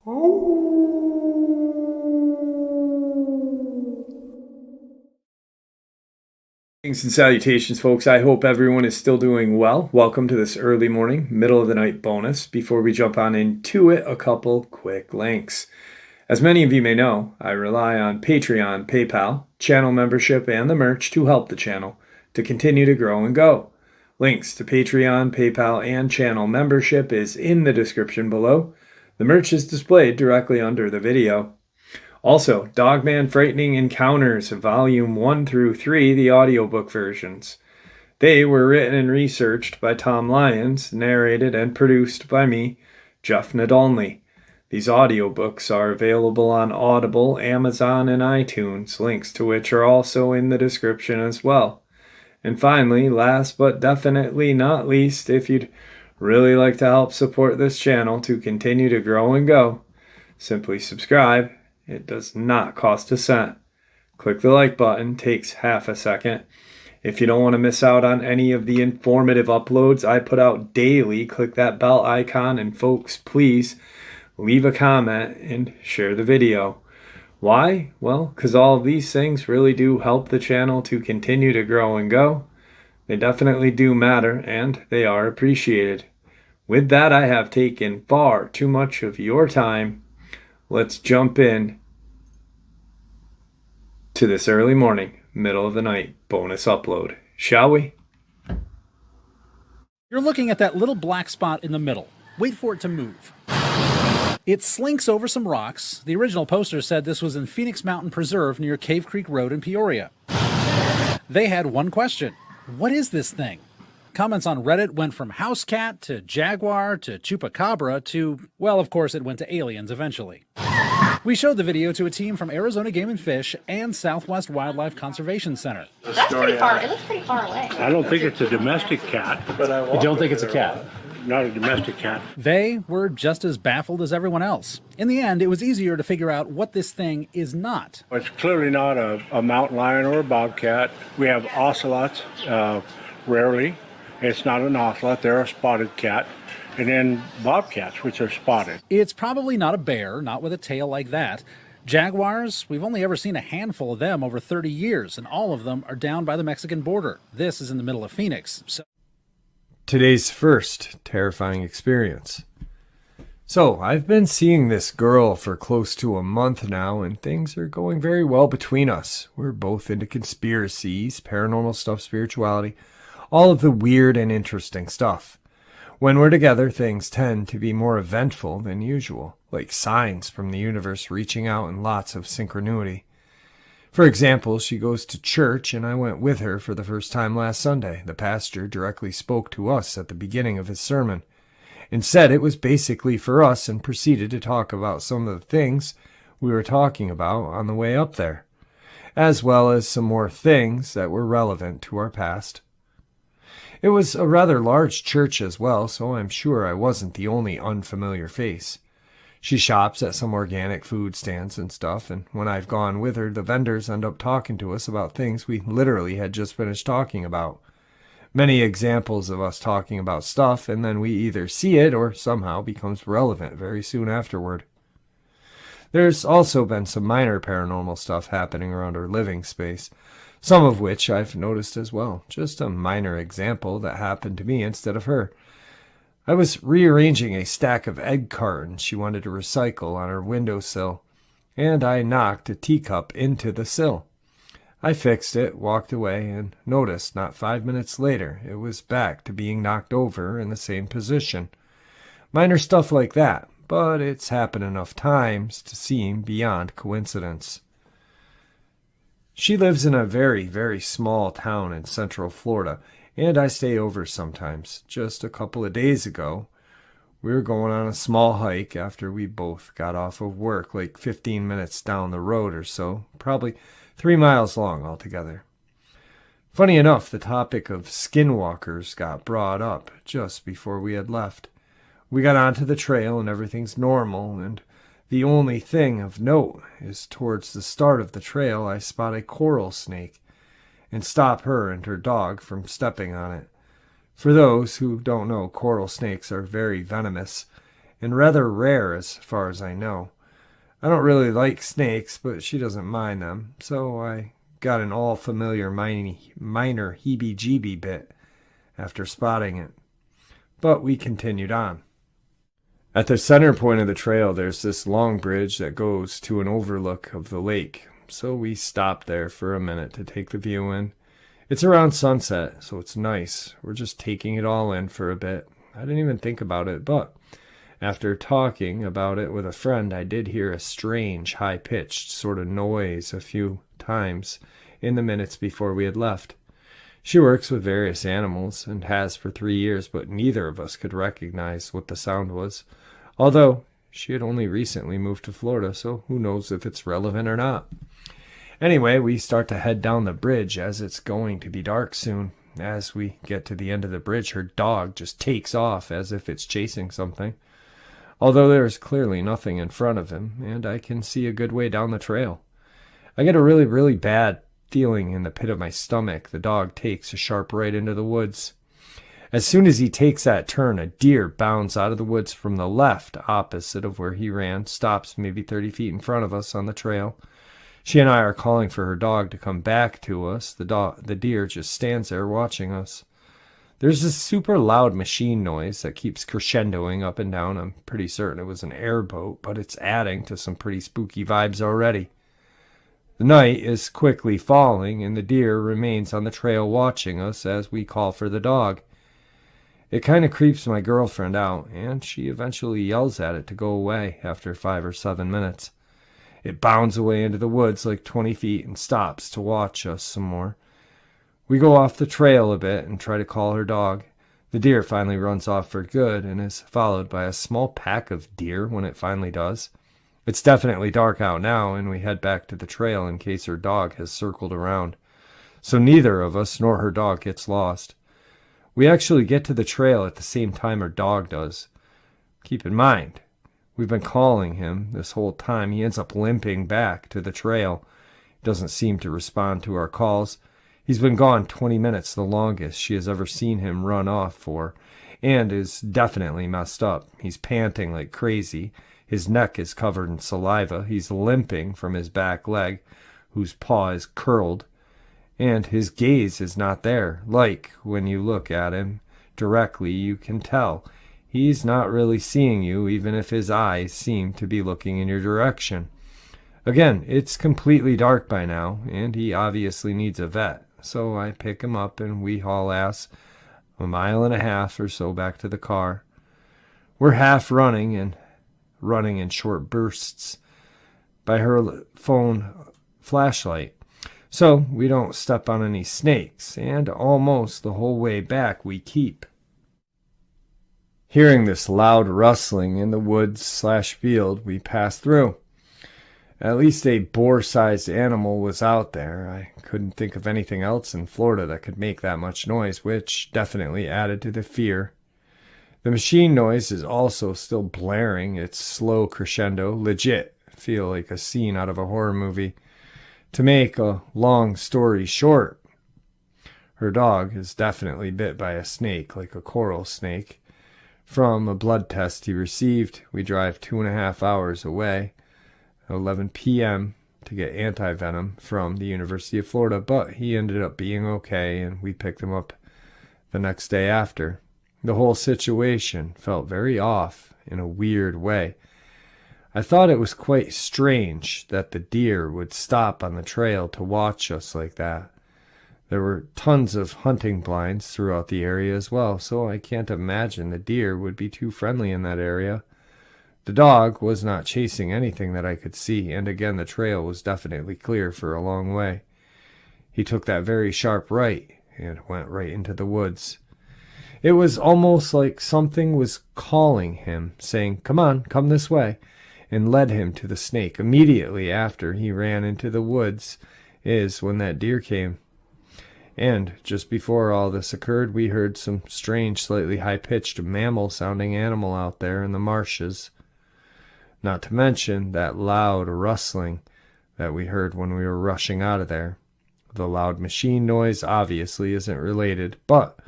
Greetings and salutations, folks. I hope everyone is still doing well. Welcome to this early morning, middle of the night bonus. Before we jump on into it, a couple quick links. As many of you may know, I rely on Patreon, PayPal, channel membership, and the merch to help the channel to continue to grow and go. Links to Patreon, PayPal, and channel membership is in the description below. The merch is displayed directly under the video. Also, Dogman Frightening Encounters, Volume 1 through 3, the audiobook versions. They were written and researched by Tom Lyons, narrated and produced by me, Jeff Nadolny. These audiobooks are available on Audible, Amazon, and iTunes, links to which are also in the description as well. And finally, last but definitely not least, if you'd really like to help support this channel to continue to grow and go, simply subscribe. It does not cost a cent. Click the like button, takes half a second. If you don't want to miss out on any of the informative uploads I put out daily, click that bell icon, and folks, please leave a comment and share the video. Why? Well, because all of these things really do help the channel to continue to grow and go. They definitely do matter, and they are appreciated. With that, I have taken far too much of your time. Let's jump in to this early morning, middle of the night bonus upload, shall we? You're looking at that little black spot in the middle. Wait for it to move. It slinks over some rocks. The original poster said this was in Phoenix Mountain Preserve near Cave Creek Road in Peoria. They had one question. What is this thing? Comments on Reddit went from house cat to jaguar to chupacabra to, well, of course it went to aliens eventually. We showed the video to a team from Arizona Game and Fish and Southwest Wildlife Conservation Center. That's pretty far. It looks pretty far away. I don't think it's a domestic cat. You don't think it's a cat? Not a domestic cat. They were just as baffled as everyone else. In the end, it was easier to figure out what this thing is not. It's clearly not a mountain lion or a bobcat. We have ocelots, rarely. It's not an ocelot. They're a spotted cat. And then bobcats, which are spotted. It's probably not a bear, not with a tail like that. Jaguars, we've only ever seen a handful of them over 30 years, and all of them are down by the Mexican border. This is in the middle of Phoenix. Today's first terrifying experience. So, I've been seeing this girl for close to a month now, and things are going very well between us. We're both into conspiracies, paranormal stuff, spirituality, all of the weird and interesting stuff. When we're together, things tend to be more eventful than usual, like signs from the universe reaching out and lots of synchronicity. For example, she goes to church, and I went with her for the first time last Sunday. The pastor directly spoke to us at the beginning of his sermon and said it was basically for us, and proceeded to talk about some of the things we were talking about on the way up there, as well as some more things that were relevant to our past. It was a rather large church as well, so I'm sure I wasn't the only unfamiliar face. She shops at some organic food stands and stuff, and when I've gone with her, the vendors end up talking to us about things we literally had just finished talking about. Many examples of us talking about stuff, and then we either see it or somehow becomes relevant very soon afterward. There's also been some minor paranormal stuff happening around our living space, some of which I've noticed as well. Just a minor example that happened to me instead of her. I was rearranging a stack of egg cartons she wanted to recycle on her windowsill, and I knocked a teacup into the sill. I fixed it, walked away, and noticed not 5 minutes later it was back to being knocked over in the same position. Minor stuff like that, but it's happened enough times to seem beyond coincidence. She lives in a very, very small town in Central Florida, and I stay over sometimes. Just a couple of days ago, we were going on a small hike after we both got off of work, like 15 minutes down the road or so, probably 3 miles long altogether. Funny enough, the topic of skinwalkers got brought up just before we had left. We got onto the trail and everything's normal, and the only thing of note is towards the start of the trail I spot a coral snake and stop her and her dog from stepping on it. For those who don't know, coral snakes are very venomous, and rather rare as far as I know. I don't really like snakes, but she doesn't mind them, so I got an all-familiar minor heebie-jeebie bit after spotting it. But we continued on. At the center point of the trail, there's this long bridge that goes to an overlook of the lake, so we stopped there for a minute to take the view in. It's around sunset, so it's nice. We're just taking it all in for a bit. I didn't even think about it, but after talking about it with a friend, I did hear a strange, high-pitched sort of noise a few times in the minutes before we had left. She works with various animals and has for 3 years, but neither of us could recognize what the sound was, although she had only recently moved to Florida, so who knows if it's relevant or not. Anyway, we start to head down the bridge as it's going to be dark soon. As we get to the end of the bridge, her dog just takes off as if it's chasing something, although there is clearly nothing in front of him, and I can see a good way down the trail. I get a really, really bad feeling in the pit of my stomach. The dog takes a sharp right into the woods. As soon as he takes that turn, a deer bounds out of the woods from the left, opposite of where he ran, stops maybe 30 feet in front of us on the trail. She and I are calling for her dog to come back to us. The deer just stands there watching us. There's this super loud machine noise that keeps crescendoing up and down. I'm pretty certain it was an airboat, but it's adding to some pretty spooky vibes already. The night is quickly falling, and the deer remains on the trail watching us as we call for the dog. It kind of creeps my girlfriend out, and she eventually yells at it to go away after 5 or 7 minutes. It bounds away into the woods like 20 feet and stops to watch us some more. We go off the trail a bit and try to call her dog. The deer finally runs off for good and is followed by a small pack of deer when it finally does. It's definitely dark out now, and we head back to the trail in case her dog has circled around, so neither of us nor her dog gets lost. We actually get to the trail at the same time her dog does. Keep in mind, we've been calling him this whole time. He ends up limping back to the trail. He doesn't seem to respond to our calls. He's been gone 20 minutes, the longest she has ever seen him run off for, and is definitely messed up. He's panting like crazy. His neck is covered in saliva. He's limping from his back leg, whose paw is curled, and his gaze is not there. Like, when you look at him directly, you can tell he's not really seeing you, even if his eyes seem to be looking in your direction. Again, it's completely dark by now, and he obviously needs a vet. So I pick him up and we haul ass 1.5 miles or so back to the car. We're half running in short bursts by her phone flashlight, so we don't step on any snakes, and almost the whole way back we keep hearing this loud rustling in the woods/field we pass through. At least a boar-sized animal was out there. I couldn't think of anything else in Florida that could make that much noise, which definitely added to the fear. The machine noise is also still blaring its slow crescendo. Legit feel like a scene out of a horror movie. To make a long story short, her dog is definitely bit by a snake, like a coral snake. From a blood test he received, we drive 2.5 hours away, 11 p.m. to get anti-venom from the University of Florida, but he ended up being okay, and we picked him up the next day after. The whole situation felt very off in a weird way. I thought it was quite strange that the deer would stop on the trail to watch us like that. There were tons of hunting blinds throughout the area as well, so I can't imagine the deer would be too friendly in that area. The dog was not chasing anything that I could see, and again the trail was definitely clear for a long way. He took that very sharp right and went right into the woods. It was almost like something was calling him, saying, "Come on, come this way," and led him to the snake. Immediately after he ran into the woods is when that deer came. And just before all this occurred, we heard some strange, slightly high-pitched mammal-sounding animal out there in the marshes. Not to mention that loud rustling that we heard when we were rushing out of there. The loud machine noise obviously isn't related, but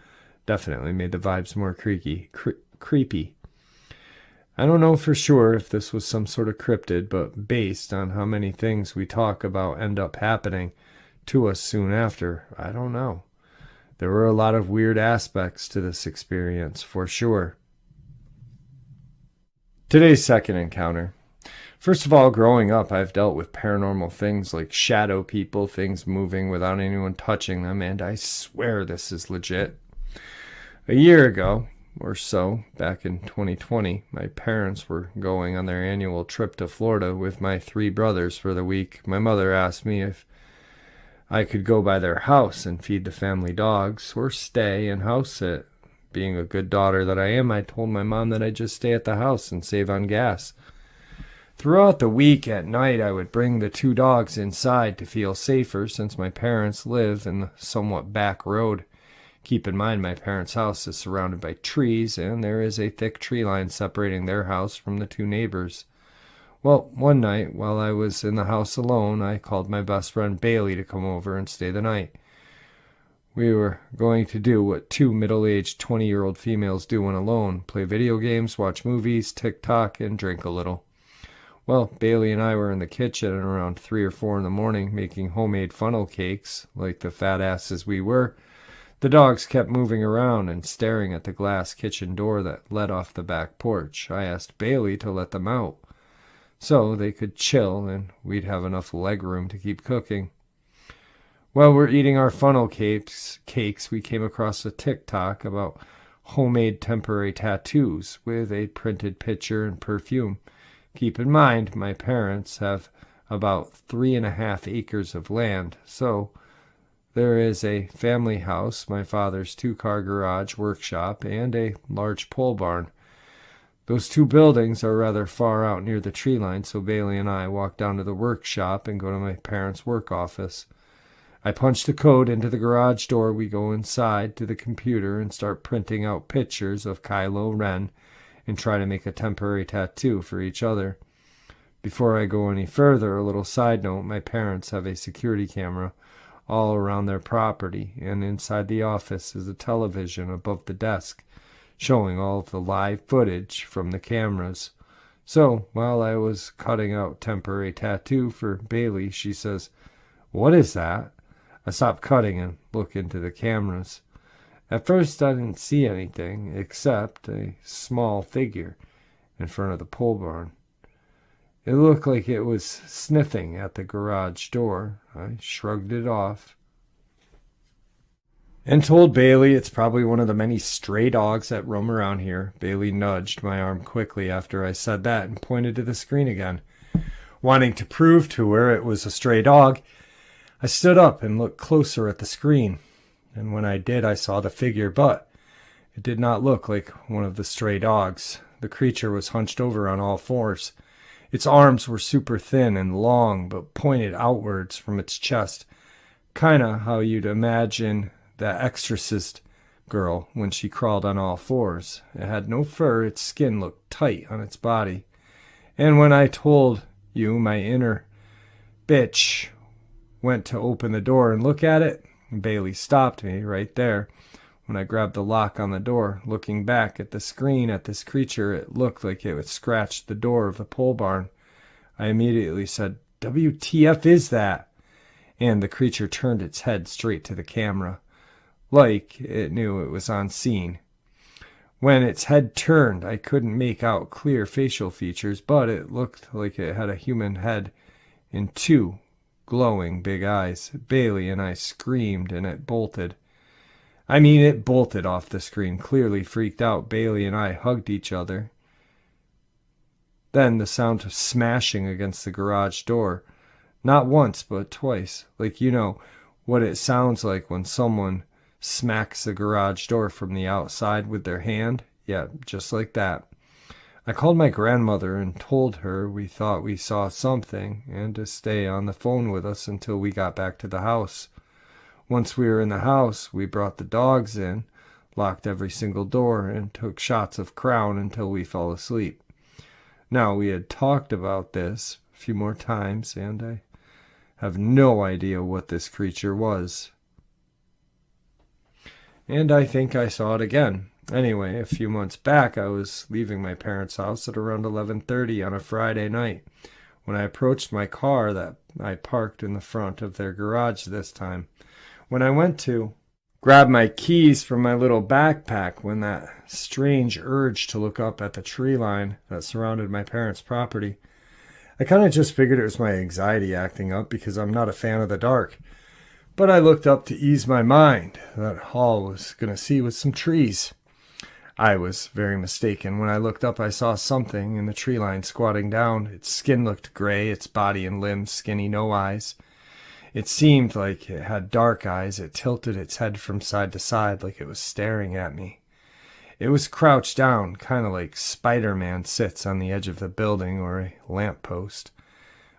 definitely made the vibes more creepy. I don't know for sure if this was some sort of cryptid, but based on how many things we talk about end up happening to us soon after, I don't know. There were a lot of weird aspects to this experience, for sure. Today's second encounter. First of all, growing up, I've dealt with paranormal things like shadow people, things moving without anyone touching them, and I swear this is legit. A year ago, or so, back in 2020, my parents were going on their annual trip to Florida with my 3 brothers for the week. My mother asked me if I could go by their house and feed the family dogs, or stay and house sit. Being a good daughter that I am, I told my mom that I'd just stay at the house and save on gas. Throughout the week at night, I would bring the 2 dogs inside to feel safer since my parents live in the somewhat back road. Keep in mind, my parents' house is surrounded by trees, and there is a thick tree line separating their house from the 2 neighbors. Well, one night, while I was in the house alone, I called my best friend Bailey to come over and stay the night. We were going to do what 2 middle-aged 20-year-old females do when alone: play video games, watch movies, TikTok, and drink a little. Well, Bailey and I were in the kitchen at around 3 or 4 in the morning making homemade funnel cakes. Like the fat asses we were, the dogs kept moving around and staring at the glass kitchen door that led off the back porch. I asked Bailey to let them out so they could chill and we'd have enough leg room to keep cooking. While we're eating our funnel cakes, we came across a TikTok about homemade temporary tattoos with a printed picture and perfume. Keep in mind, my parents have about 3.5 acres of land, so there is a family house, my father's 2-car garage, workshop, and a large pole barn. Those 2 buildings are rather far out near the tree line, so Bailey and I walk down to the workshop and go to my parents' work office. I punch the code into the garage door. We go inside to the computer and start printing out pictures of Kylo Ren and try to make a temporary tattoo for each other. Before I go any further, a little side note: my parents have a security camera all around their property, and inside the office is a television above the desk showing all of the live footage from the cameras. So, while I was cutting out temporary tattoo for Bailey, she says, "What is that?" I stop cutting and look into the cameras. At first I didn't see anything except a small figure in front of the pole barn. It looked like it was sniffing at the garage door. I shrugged it off and told Bailey it's probably one of the many stray dogs that roam around here. Bailey nudged my arm quickly after I said that and pointed to the screen again. Wanting to prove to her it was a stray dog, I stood up and looked closer at the screen, and when I did, I saw the figure, but it did not look like one of the stray dogs. The creature was hunched over on all 4s. Its arms were super thin and long, but pointed outwards from its chest, kinda how you'd imagine the Exorcist girl when she crawled on all 4s. It had no fur, its skin looked tight on its body. And when I told you, my inner bitch went to open the door and look at it, Bailey stopped me right there. When I grabbed the lock on the door, looking back at the screen at this creature, it looked like it would scratch the door of the pole barn. I immediately said, "WTF is that?" And the creature turned its head straight to the camera, like it knew it was on scene. When its head turned, I couldn't make out clear facial features, but it looked like it had a human head and 2 glowing big eyes. Bailey and I screamed and it bolted. I mean, it bolted off the screen. Clearly freaked out, Bailey and I hugged each other. Then the sound of smashing against the garage door. Not once, but twice. Like, you know what it sounds like when someone smacks the garage door from the outside with their hand? Yeah, just like that. I called my grandmother and told her we thought we saw something and to stay on the phone with us until we got back to the house. Once we were in the house, we brought the dogs in, locked every single door, and took shots of Crown until we fell asleep. Now, we had talked about this a few more times, and I have no idea what this creature was. And I think I saw it again. Anyway, a few months back, I was leaving my parents' house at around 11:30 on a Friday night when I approached my car that I parked in the front of their garage this time. When I went to grab my keys from my little backpack, when that strange urge to look up at the tree line that surrounded my parents' property, I kind of just figured it was my anxiety acting up because I'm not a fan of the dark. But I looked up to ease my mind that all was going to see was some trees. I was very mistaken. When I looked up, I saw something in the tree line squatting down. Its skin looked gray, its body and limbs skinny, no eyes. It seemed like it had dark eyes. It tilted its head from side to side like it was staring at me. It was crouched down, kind of like Spider-Man sits on the edge of the building or a lamppost.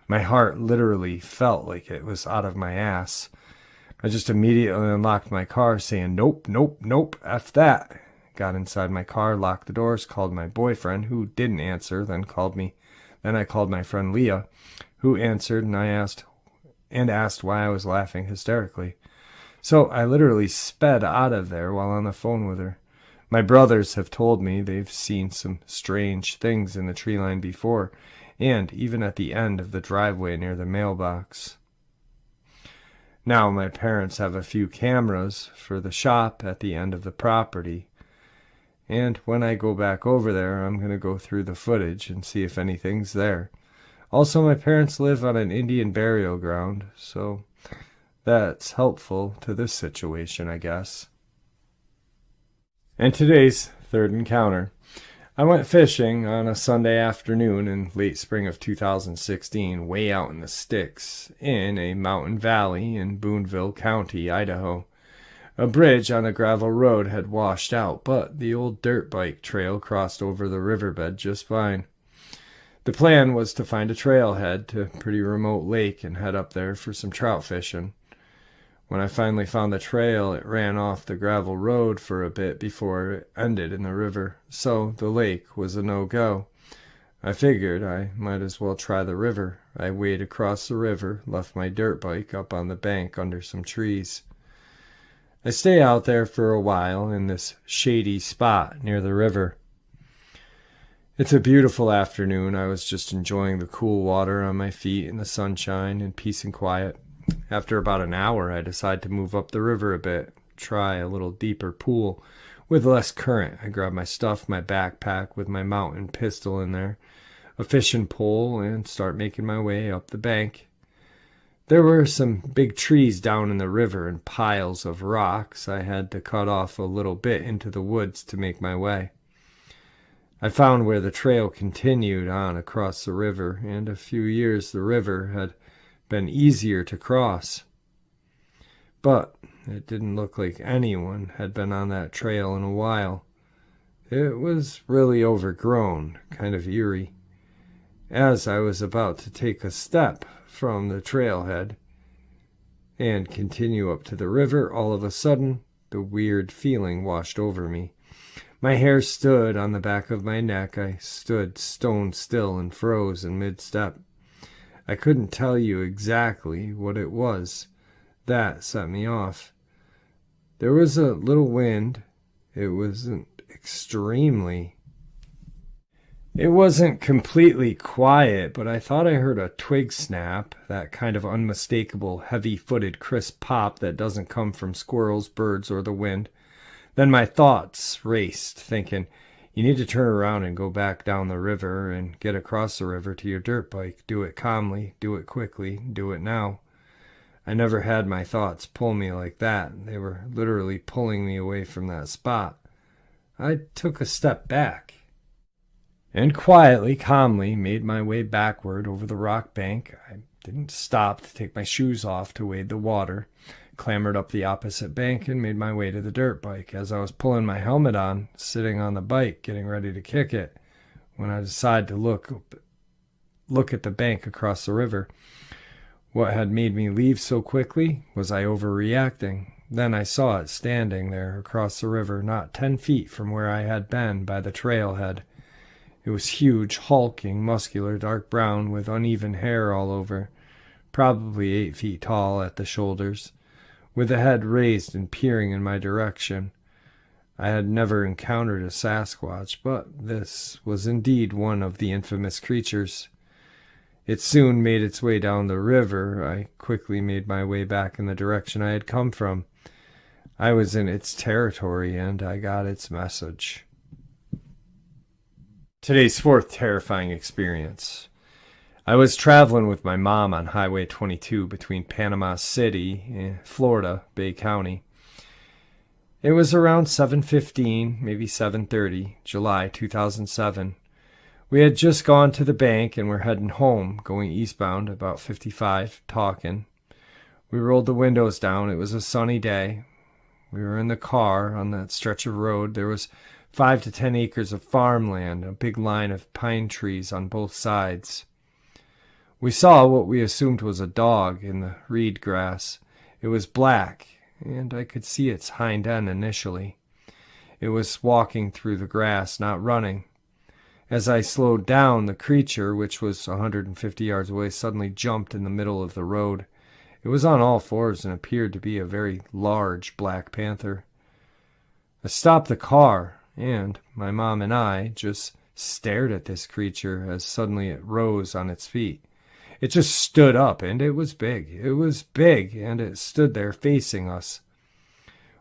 My heart literally felt like it was out of my ass. I just immediately unlocked my car, saying, "Nope, nope, nope, F that." Got inside my car, locked the doors, called my boyfriend, who didn't answer, then I called my friend Leah, who answered, and I asked why I was laughing hysterically. So I literally sped out of there while on the phone with her. My brothers have told me they've seen some strange things in the tree line before, and even at the end of the driveway near the mailbox. Now my parents have a few cameras for the shop at the end of the property, and when I go back over there, I'm going to go through the footage and see if anything's there. Also, my parents live on an Indian burial ground, so that's helpful to this situation, I guess. And today's third encounter. I went fishing on a Sunday afternoon in late spring of 2016, way out in the sticks, in a mountain valley in Boonville County, Idaho. A bridge on a gravel road had washed out, but the old dirt bike trail crossed over the riverbed just fine. The plan was to find a trailhead to a pretty remote lake and head up there for some trout fishing. When I finally found the trail, it ran off the gravel road for a bit before it ended in the river, so the lake was a no-go. I figured I might as well try the river. I waded across the river, left my dirt bike up on the bank under some trees. I stay out there for a while in this shady spot near the river. It's a beautiful afternoon. I was just enjoying the cool water on my feet in the sunshine and peace and quiet. After about an hour, I decide to move up the river a bit, try a little deeper pool with less current. I grab my stuff, my backpack with my mountain pistol in there, a fishing pole, and start making my way up the bank. There were some big trees down in the river and piles of rocks. I had to cut off a little bit into the woods to make my way. I found where the trail continued on across the river, and a few years the river had been easier to cross. But it didn't look like anyone had been on that trail in a while. It was really overgrown, kind of eerie. As I was about to take a step from the trailhead and continue up to the river, all of a sudden, the weird feeling washed over me. My hair stood on the back of my neck. I stood stone still and froze in mid-step. I couldn't tell you exactly what it was that set me off. There was a little wind. It wasn't completely quiet, but I thought I heard a twig snap, that kind of unmistakable, heavy-footed, crisp pop that doesn't come from squirrels, birds, or the wind. Then my thoughts raced, thinking, you need to turn around and go back down the river and get across the river to your dirt bike. Do it calmly, do it quickly, do it now. I never had my thoughts pull me like that. They were literally pulling me away from that spot. I took a step back and quietly, calmly made my way backward over the rock bank. I didn't stop to take my shoes off to wade the water. Clambered up the opposite bank and made my way to the dirt bike. As I was pulling my helmet on, sitting on the bike, getting ready to kick it, when I decided to look at the bank across the river. What had made me leave so quickly? Was I overreacting? Then I saw it standing there across the river, not 10 feet from where I had been by the trailhead. It was huge, hulking, muscular, dark brown, with uneven hair all over, probably 8 feet tall at the shoulders, with the head raised and peering in my direction. I had never encountered a Sasquatch, but this was indeed one of the infamous creatures. It soon made its way down the river. I quickly made my way back in the direction I had come from. I was in its territory, and I got its message. Today's fourth terrifying experience. I was traveling with my mom on Highway 22 between Panama City, Florida, Bay County. It was around 7:15, maybe 7:30, July 2007. We had just gone to the bank and were heading home, going eastbound, about 55, talking. We rolled the windows down. It was a sunny day. We were in the car on that stretch of road. There was 5 to 10 acres of farmland, a big line of pine trees on both sides. We saw what we assumed was a dog in the reed grass. It was black, and I could see its hind end initially. It was walking through the grass, not running. As I slowed down, the creature, which was 150 yards away, suddenly jumped in the middle of the road. It was on all fours and appeared to be a very large black panther. I stopped the car, and my mom and I just stared at this creature as suddenly it rose on its feet. It just stood up, and it was big. It was big, and it stood there facing us.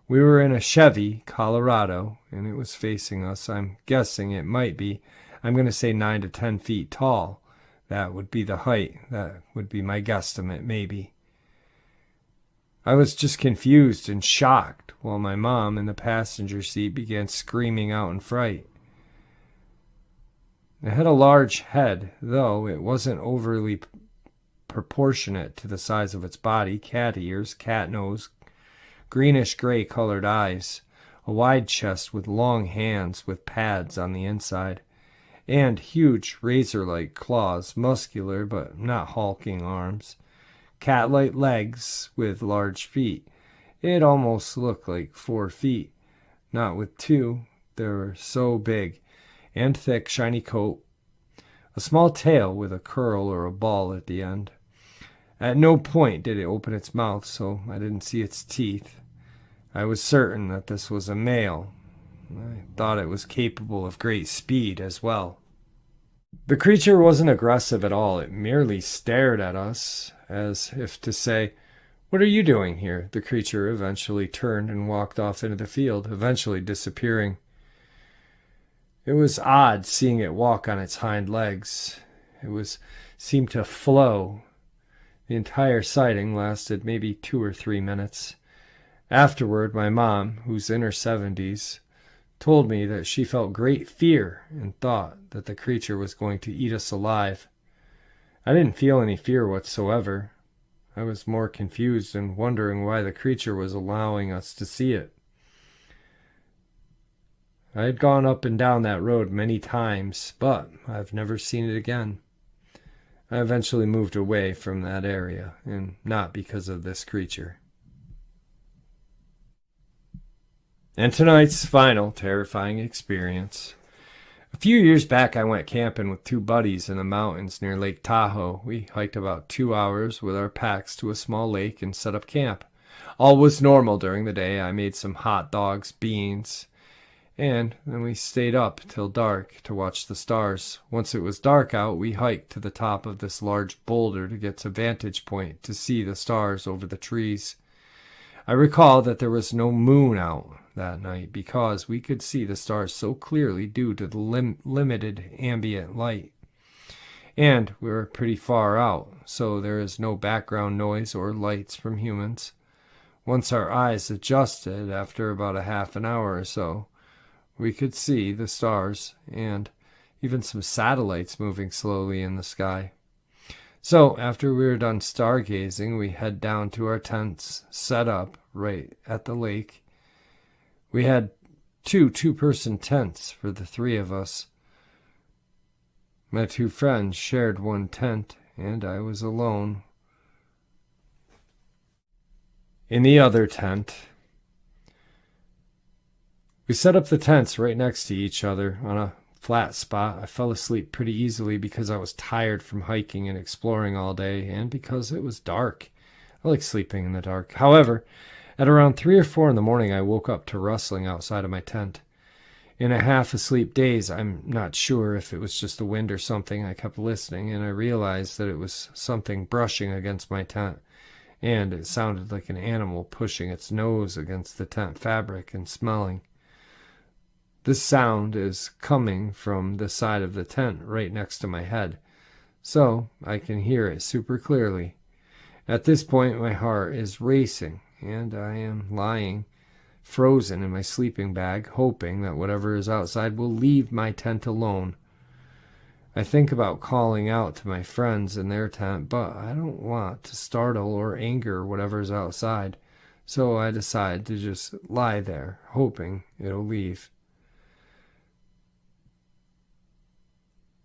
We were in a Chevy, Colorado, and it was facing us. I'm guessing it might be, I'm going to say 9 to 10 feet tall. That would be the height. That would be my guesstimate, maybe. I was just confused and shocked while my mom in the passenger seat began screaming out in fright. It had a large head, though it wasn't overly proportionate to the size of its body. Cat ears, cat nose, greenish-gray colored eyes, a wide chest with long hands with pads on the inside, and huge razor-like claws, muscular but not hulking arms, cat-like legs with large feet. It almost looked like 4 feet, not with 2. They were so big, and thick, shiny coat, a small tail with a curl or a ball at the end. At no point did it open its mouth, so I didn't see its teeth. I was certain that this was a male. I thought it was capable of great speed as well. The creature wasn't aggressive at all. It merely stared at us, as if to say, "What are you doing here?" The creature eventually turned and walked off into the field, eventually disappearing. It was odd seeing it walk on its hind legs. It seemed to flow. The entire sighting lasted maybe 2 or 3 minutes. Afterward, my mom, who's in her 70s, told me that she felt great fear and thought that the creature was going to eat us alive. I didn't feel any fear whatsoever. I was more confused and wondering why the creature was allowing us to see it. I had gone up and down that road many times, but I've never seen it again. I eventually moved away from that area, and not because of this creature. And tonight's final terrifying experience. A few years back, I went camping with 2 buddies in the mountains near Lake Tahoe. We hiked about 2 hours with our packs to a small lake and set up camp. All was normal during the day. I made some hot dogs, beans, and then we stayed up till dark to watch the stars. Once it was dark out, we hiked to the top of this large boulder to get a vantage point to see the stars over the trees. I recall that there was no moon out that night because we could see the stars so clearly due to the limited ambient light. And we were pretty far out, so there is no background noise or lights from humans. Once our eyes adjusted, after about a half an hour or so, we could see the stars and even some satellites moving slowly in the sky. So after we were done stargazing, we head down to our tents set up right at the lake. We had 2 two-person tents for the 3 of us. My 2 friends shared one tent, and I was alone in the other tent. We set up the tents right next to each other on a flat spot. I fell asleep pretty easily because I was tired from hiking and exploring all day, and because it was dark. I like sleeping in the dark. However, At around 3 or 4 in the morning, I woke up to rustling outside of my tent. In a half-asleep daze, I'm not sure if it was just the wind or something, I kept listening, and I realized that it was something brushing against my tent, and it sounded like an animal pushing its nose against the tent fabric and smelling. This sound is coming from the side of the tent right next to my head, so I can hear it super clearly. At this point, my heart is racing, and I am lying frozen in my sleeping bag, hoping that whatever is outside will leave my tent alone. I think about calling out to my friends in their tent, but I don't want to startle or anger whatever's outside, so I decide to just lie there, hoping it'll leave.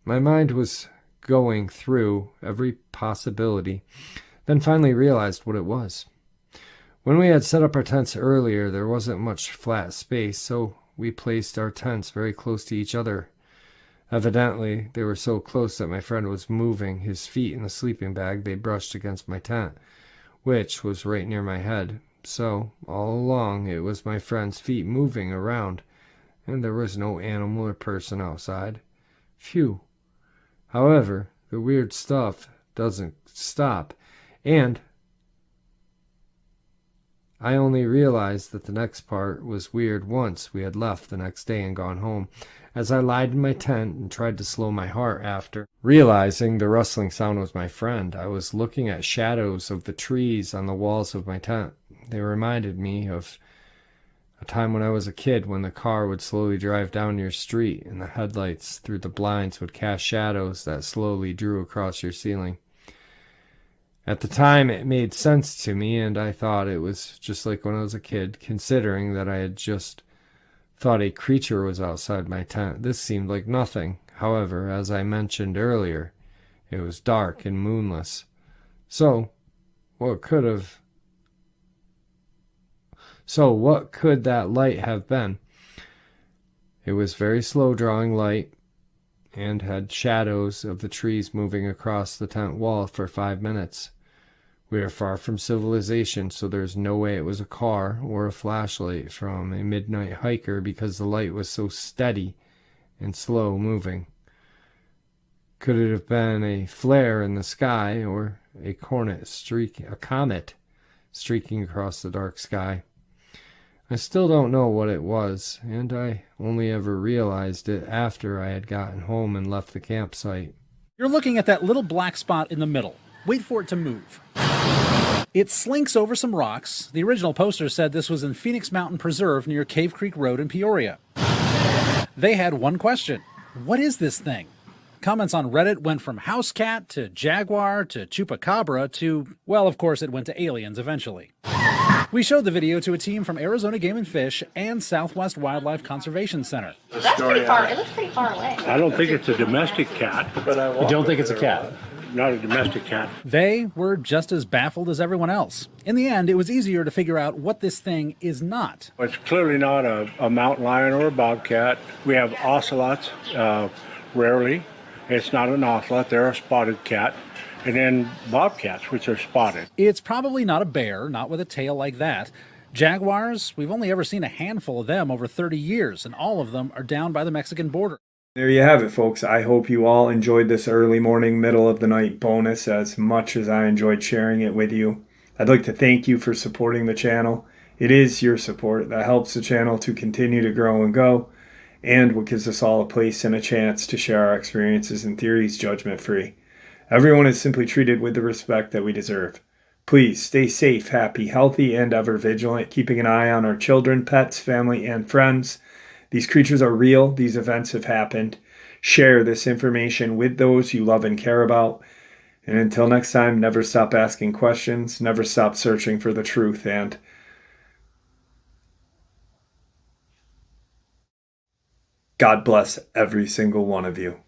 My mind was going through every possibility, then finally realized what it was. When we had set up our tents earlier, there wasn't much flat space, so we placed our tents very close to each other. Evidently, they were so close that my friend was moving his feet in the sleeping bag they brushed against my tent, which was right near my head. So, all along, it was my friend's feet moving around, and there was no animal or person outside. Phew. However, the weird stuff doesn't stop, and I only realized that the next part was weird once we had left the next day and gone home, as I lied in my tent and tried to slow my heart after realizing the rustling sound was my friend. I was looking at shadows of the trees on the walls of my tent. They reminded me of a time when I was a kid, when the car would slowly drive down your street and the headlights through the blinds would cast shadows that slowly drew across your ceiling. At the time, it made sense to me, and I thought it was just like when I was a kid, considering that I had just thought a creature was outside my tent. This seemed like nothing. However, as I mentioned earlier, it was dark and moonless. So, what could that light have been? It was very slow-drawing light, and had shadows of the trees moving across the tent wall for 5 minutes. We are far from civilization, so there's no way it was a car or a flashlight from a midnight hiker because the light was so steady and slow moving. Could it have been a flare in the sky or a comet streaking across the dark sky? I still don't know what it was, and I only ever realized it after I had gotten home and left the campsite. You're looking at that little black spot in the middle. Wait for it to move. It slinks over some rocks. The original poster said this was in Phoenix Mountain Preserve near Cave Creek Road in Peoria. They had one question. What is this thing? Comments on Reddit went from house cat to jaguar to chupacabra to, well, of course it went to aliens eventually. We showed the video to a team from Arizona Game and Fish and Southwest Wildlife Conservation Center. That's pretty far. It looks pretty far away. I don't think it's a domestic cat. You don't think it's a cat? Not a domestic cat. They were just as baffled as everyone else. In the end, it was easier to figure out what this thing is not. It's clearly not a mountain lion or a bobcat. We have ocelots, rarely. It's not an ocelot. They're a spotted cat. And then bobcats, which are spotted. It's probably not a bear, not with a tail like that. Jaguars, we've only ever seen a handful of them over 30 years, and all of them are down by the Mexican border. There you have it, folks. I hope you all enjoyed this early morning, middle of the night bonus as much as I enjoyed sharing it with you. I'd like to thank you for supporting the channel. It is your support that helps the channel to continue to grow and go, and what gives us all a place and a chance to share our experiences and theories judgment-free. Everyone is simply treated with the respect that we deserve. Please stay safe, happy, healthy, and ever vigilant, keeping an eye on our children, pets, family, and friends. These creatures are real. These events have happened. Share this information with those you love and care about. And until next time, never stop asking questions, never stop searching for the truth, and God bless every single one of you.